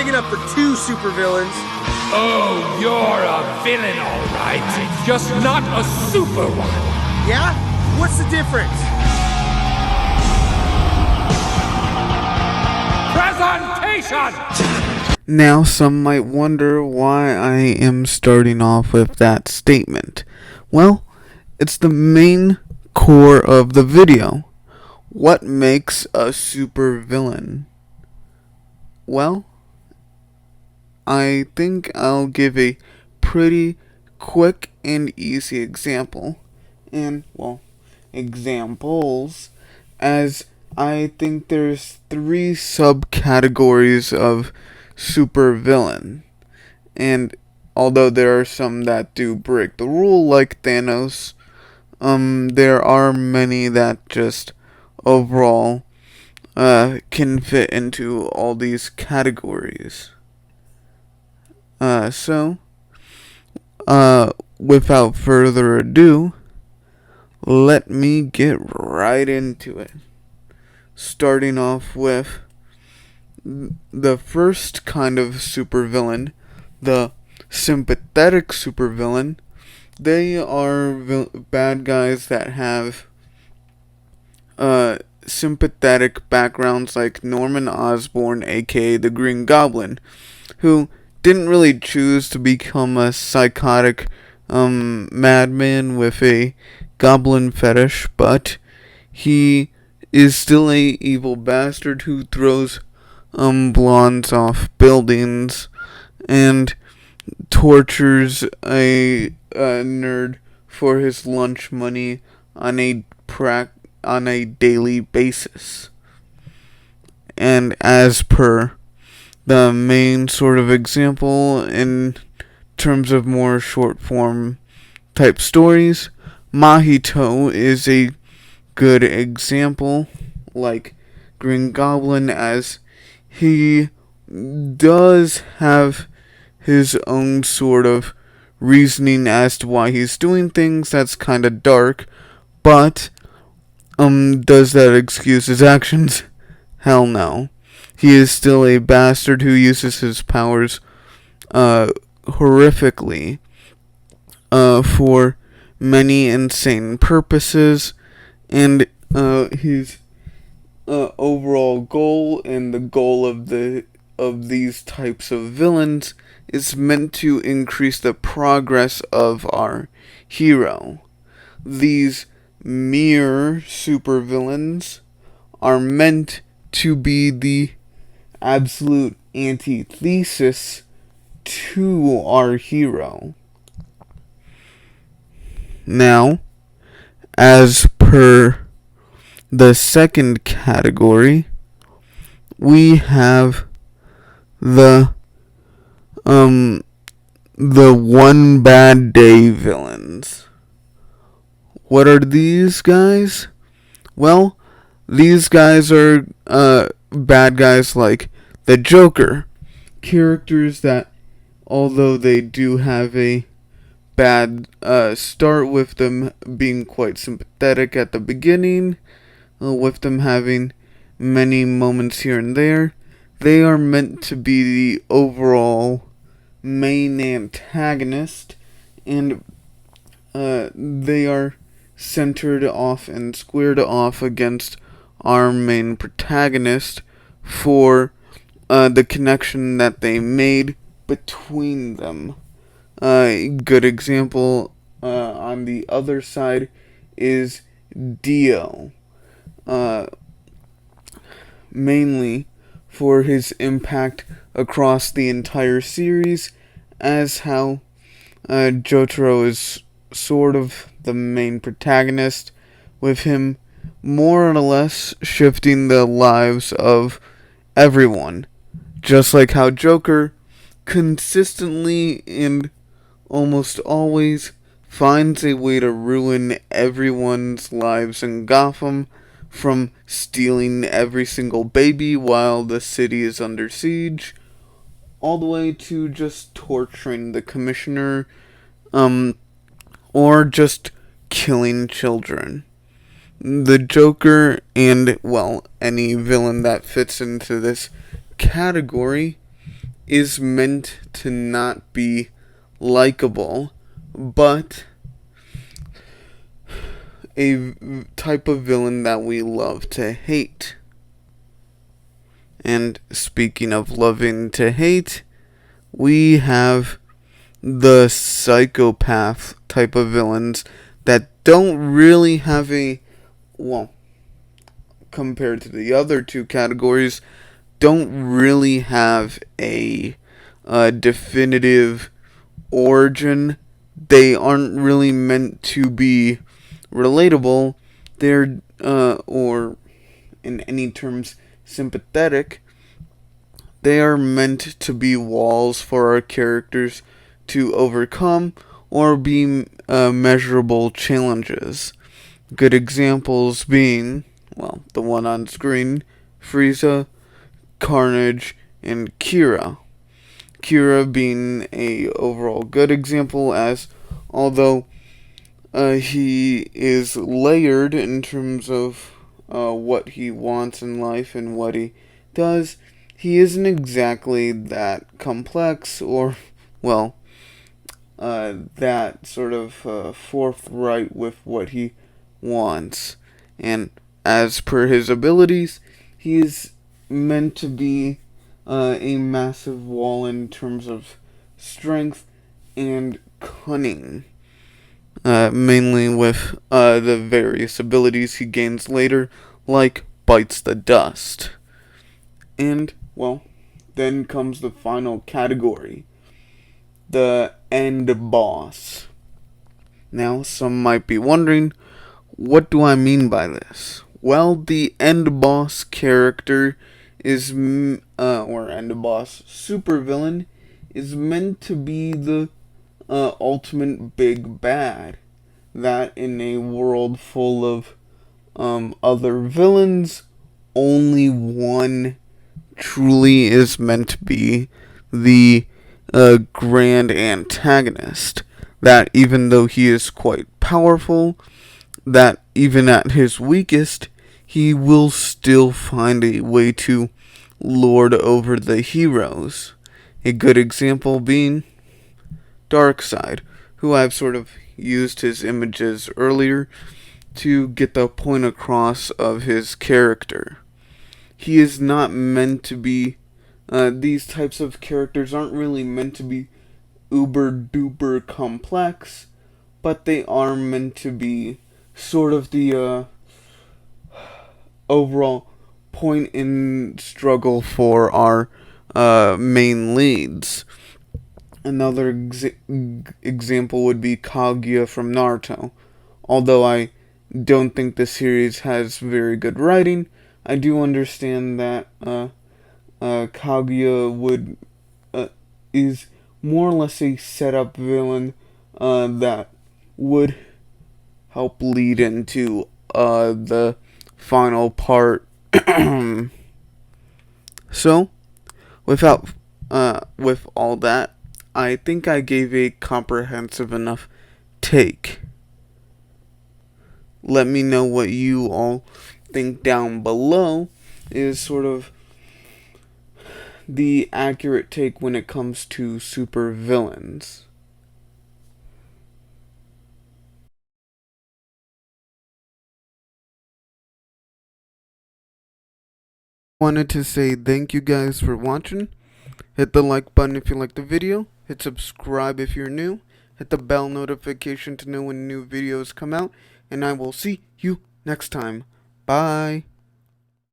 big enough for 2 supervillains. Oh, you're a villain, all right. Just not a super one. Yeah? What's the difference? Presentation! Now, some might wonder why I am starting off with that statement. Well, it's the main core of the video. What makes a supervillain? Well, I think I'll give a pretty quick and easy example. And, well, examples, as I think there's 3 subcategories of supervillain. And although there are some that do break the rule, like Thanos, there are many that just overall can fit into all these categories. So, without further ado, let me get right into it. Starting off with the first kind of supervillain, the sympathetic supervillain. They are bad guys that have sympathetic backgrounds, like Norman Osborn, aka the Green Goblin, who didn't really choose to become a psychotic madman with a goblin fetish, but he is still a evil bastard who throws blondes off buildings and tortures a nerd for his lunch money on a daily basis. And as per the main sort of example in terms of more short form type stories, Mahito is a good example, like Green Goblin, as he does have his own sort of reasoning as to why he's doing things that's kind of dark, but does that excuse his actions? Hell no. He is still a bastard who uses his powers horrifically for many insane purposes, and his overall goal and the goal of these types of villains is meant to increase the progress of our hero. These mere supervillains are meant to be the absolute antithesis to our hero. Now, as per the second category, we have the one bad day villains. What are these guys? Well, these guys are bad guys like the Joker, characters that, although they do have a bad start with them being quite sympathetic at the beginning, with them having many moments here and there, they are meant to be the overall main antagonist, and they are centered off and squared off against our main protagonist for the connection that they made between them. A good example on the other side is Dio, mainly for his impact across the entire series, as how Jotaro is sort of the main protagonist, with him more or less shifting the lives of everyone, just like how Joker consistently and almost always finds a way to ruin everyone's lives in Gotham, from stealing every single baby while the city is under siege, all the way to just torturing the commissioner, or just killing children. The Joker, and, well, any villain that fits into this category, is meant to not be likable, but a type of villain that we love to hate. And speaking of loving to hate, we have the psychopath type of villains that don't really have compared to the other two categories, don't really have a definitive origin. They aren't really meant to be relatable. They're, or in any terms, sympathetic. They are meant to be walls for our characters to overcome or be measurable challenges. Good examples being, well, the one on screen, Frieza, Carnage, and Kira. Kira being a overall good example, as although he is layered in terms of what he wants in life and what he does, he isn't exactly that complex or, well, that sort of forthright with what he wants. And as per his abilities, he is meant to be a massive wall in terms of strength and cunning. Mainly with the various abilities he gains later, like Bites the Dust. And, well, then comes the final category, the end boss. Now, some might be wondering, what do I mean by this? Well, the end boss character is, or end boss supervillain, is meant to be the ultimate big bad. That in a world full of other villains, only one truly is meant to be the grand antagonist. That even though he is quite powerful, that even at his weakest, he will still find a way to lord over the heroes. A good example being Darkseid, who I've sort of used his images earlier to get the point across of his character. He is not meant to be, these types of characters aren't really meant to be uber duper complex, but they are meant to be sort of the overall point in struggle for our main leads. Another example would be Kaguya from Naruto. Although I don't think the series has very good writing, I do understand that Kaguya is more or less a setup villain that would help lead into the final part. So, with all that, I think I gave a comprehensive enough take. Let me know what you all think down below is sort of the accurate take when it comes to super villains. Wanted to say thank you guys for watching. Hit the like button if you liked the video. Hit subscribe if you're new. Hit the bell notification to know when new videos come out. And I will see you next time. Bye.